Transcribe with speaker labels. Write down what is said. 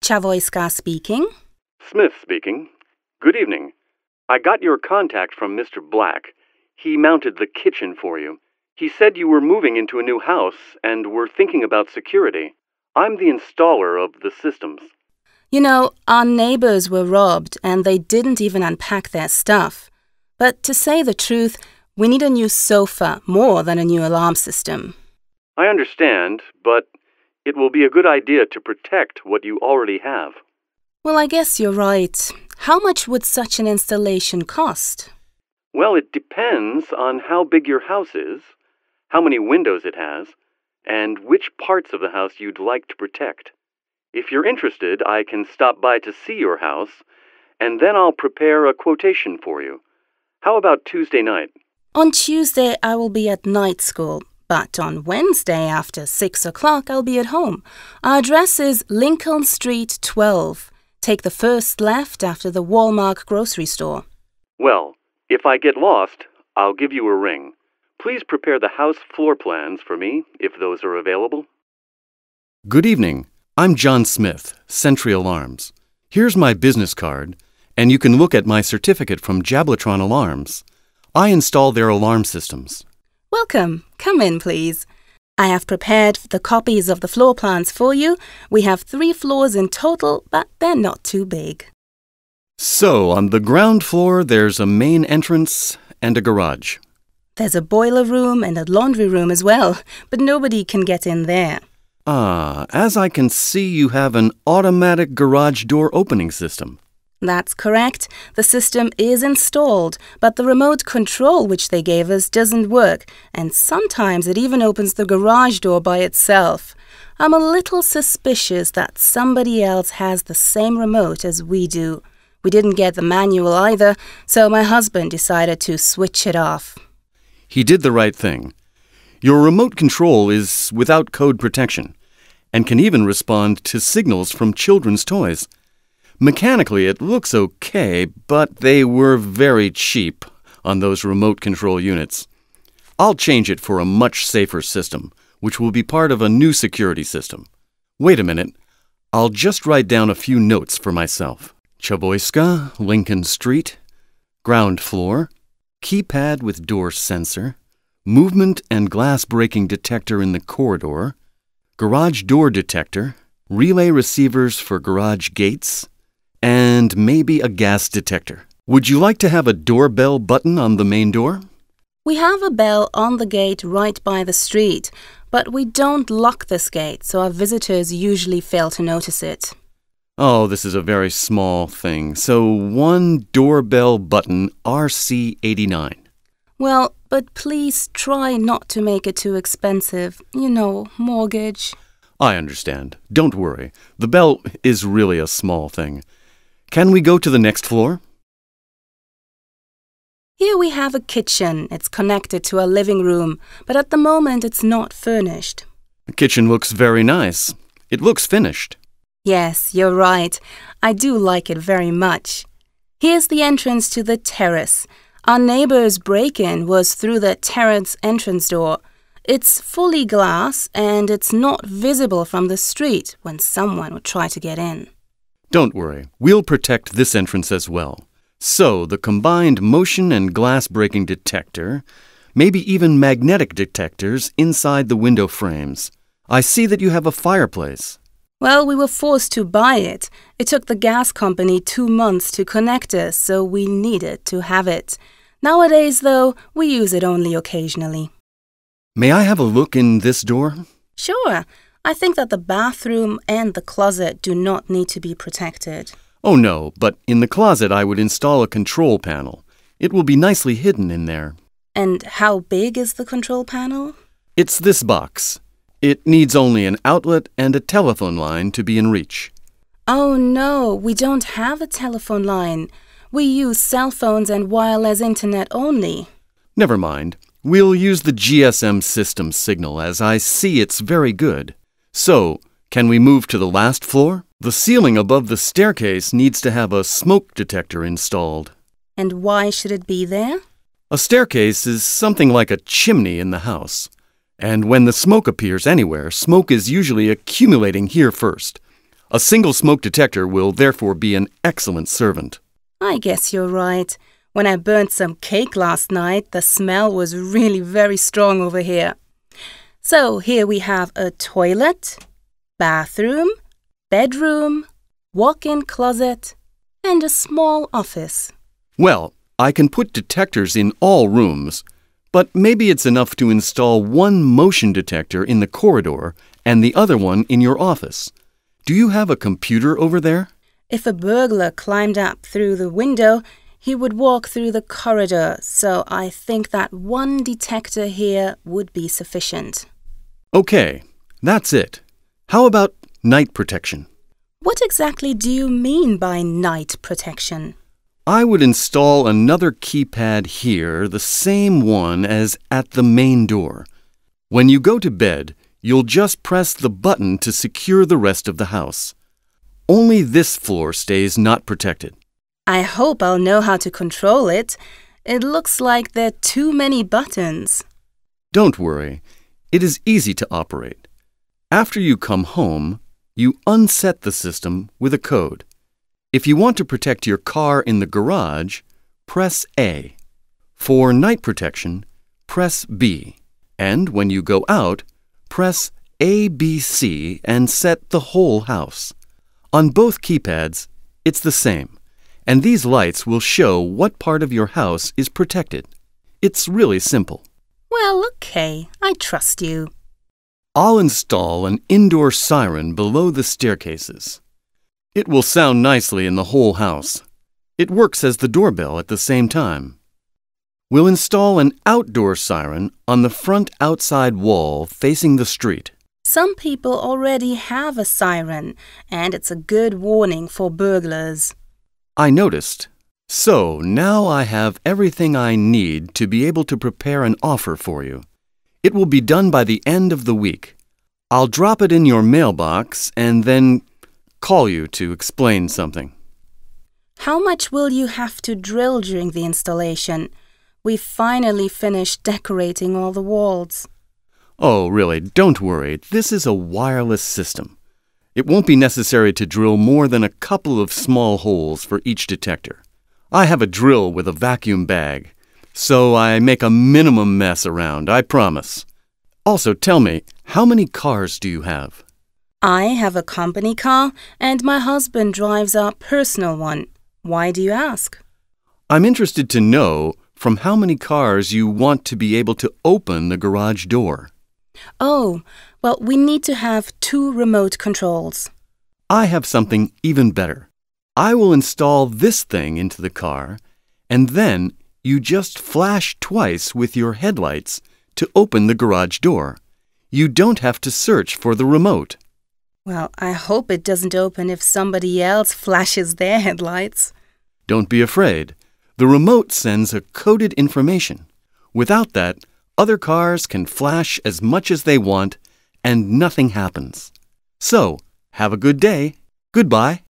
Speaker 1: Chavoyska speaking.
Speaker 2: Smith speaking. Good evening. I got your contact from Mr. Black. He mounted the kitchen for you. He said you were moving into a new house and were thinking about security. I'm the installer of the systems.
Speaker 1: You know, our neighbors were robbed and they didn't even unpack their stuff. But to say the truth, we need a new sofa more than a new alarm system.
Speaker 2: I understand, but it will be a good idea to protect what you already have.
Speaker 1: Well, I guess you're right. How much would such an installation cost?
Speaker 2: Well, it depends on how big your house is, how many windows it has, and which parts of the house you'd like to protect. If you're interested, I can stop by to see your house, and then I'll prepare a quotation for you. How about Tuesday night?
Speaker 1: On Tuesday, I will be at night school, but on Wednesday after 6 o'clock, I'll be at home. Our address is Lincoln Street 12. Take the first left after the Walmart grocery store.
Speaker 2: Well, if I get lost, I'll give you a ring. Please prepare the house floor plans for me, if those are available.
Speaker 3: Good evening. I'm John Smith, Sentry Alarms. Here's my business card, and you can look at my certificate from Jablotron Alarms. I install their alarm systems.
Speaker 1: Welcome. Come in, please. I have prepared the copies of the floor plans for you. We have 3 floors in total, but they're not too big.
Speaker 3: So, on the ground floor, there's a main entrance and a garage.
Speaker 1: There's a boiler room and a laundry room as well, but nobody can get in there.
Speaker 3: As I can see, you have an automatic garage door opening system.
Speaker 1: That's correct. The system is installed, but the remote control which they gave us doesn't work, and sometimes it even opens the garage door by itself. I'm a little suspicious that somebody else has the same remote as we do. We didn't get the manual either, so my husband decided to switch it off.
Speaker 3: He did the right thing. Your remote control is without code protection and can even respond to signals from children's toys. Mechanically, it looks okay, but they were very cheap on those remote control units. I'll change it for a much safer system, which will be part of a new security system. Wait a minute. I'll just write down a few notes for myself. Chavoyska, Lincoln Street, ground floor, keypad with door sensor, movement and glass breaking detector in the corridor, garage door detector, relay receivers for garage gates, and maybe a gas detector. Would you like to have a doorbell button on the main door?
Speaker 1: We have a bell on the gate right by the street, but we don't lock this gate, so our visitors usually fail to notice it.
Speaker 3: Oh, this is a very small thing. So one doorbell button, RC89.
Speaker 1: Well, but please try not to make it too expensive. You know, mortgage.
Speaker 3: I understand. Don't worry. The bell is really a small thing. Can we go to the next floor?
Speaker 1: Here we have a kitchen. It's connected to a living room, but at the moment it's not furnished.
Speaker 3: The kitchen looks very nice. It looks finished.
Speaker 1: Yes, you're right. I do like it very much. Here's the entrance to the terrace. Our neighbor's break-in was through the terrace entrance door. It's fully glass and it's not visible from the street when someone would try to get in.
Speaker 3: Don't worry. We'll protect this entrance as well. So, the combined motion and glass breaking detector, maybe even magnetic detectors inside the window frames. I see that you have a fireplace.
Speaker 1: Well, we were forced to buy it. It took the gas company 2 months to connect us, so we needed to have it. Nowadays, though, we use it only occasionally.
Speaker 3: May I have a look in this door?
Speaker 1: Sure. I think that the bathroom and the closet do not need to be protected.
Speaker 3: Oh no, but in the closet I would install a control panel. It will be nicely hidden in there.
Speaker 1: And how big is the control panel?
Speaker 3: It's this box. It needs only an outlet and a telephone line to be in reach.
Speaker 1: Oh no, we don't have a telephone line. We use cell phones and wireless internet only.
Speaker 3: Never mind. We'll use the GSM system signal as I see it's very good. So, can we move to the last floor? The ceiling above the staircase needs to have a smoke detector installed.
Speaker 1: And why should it be there?
Speaker 3: A staircase is something like a chimney in the house. And when the smoke appears anywhere, smoke is usually accumulating here first. A single smoke detector will therefore be an excellent servant.
Speaker 1: I guess you're right. When I burnt some cake last night, the smell was really very strong over here. So here we have a toilet, bathroom, bedroom, walk-in closet, and a small office.
Speaker 3: Well, I can put detectors in all rooms, but maybe it's enough to install one motion detector in the corridor and the other one in your office. Do you have a computer over there?
Speaker 1: If a burglar climbed up through the window, he would walk through the corridor, so I think that one detector here would be sufficient.
Speaker 3: Okay, that's it. How about night protection?
Speaker 1: What exactly do you mean by night protection?
Speaker 3: I would install another keypad here, the same one as at the main door. When you go to bed, you'll just press the button to secure the rest of the house. Only this floor stays not protected.
Speaker 1: I hope I'll know how to control it. It looks like there are too many buttons.
Speaker 3: Don't worry. It is easy to operate. After you come home, you unset the system with a code. If you want to protect your car in the garage, press A. For night protection, press B. And when you go out, press ABC and set the whole house. On both keypads, it's the same, and these lights will show what part of your house is protected. It's really simple.
Speaker 1: Well, okay, I trust you.
Speaker 3: I'll install an indoor siren below the staircases. It will sound nicely in the whole house. It works as the doorbell at the same time. We'll install an outdoor siren on the front outside wall facing the street.
Speaker 1: Some people already have a siren, and it's a good warning for burglars.
Speaker 3: I noticed. So now I have everything I need to be able to prepare an offer for you. It will be done by the end of the week. I'll drop it in your mailbox and then call you to explain something.
Speaker 1: How much will you have to drill during the installation? We've finally finished decorating all the walls.
Speaker 3: Oh, really, don't worry. This is a wireless system. It won't be necessary to drill more than a couple of small holes for each detector. I have a drill with a vacuum bag, so I make a minimum mess around, I promise. Also, tell me, how many cars do you have?
Speaker 1: I have a company car, and my husband drives our personal one. Why do you ask?
Speaker 3: I'm interested to know from how many cars you want to be able to open the garage door.
Speaker 1: Oh, well, we need to have 2 remote controls.
Speaker 3: I have something even better. I will install this thing into the car, and then you just flash twice with your headlights to open the garage door. You don't have to search for the remote.
Speaker 1: Well, I hope it doesn't open if somebody else flashes their headlights.
Speaker 3: Don't be afraid. The remote sends a coded information. Without that, other cars can flash as much as they want, and nothing happens. So, have a good day. Goodbye.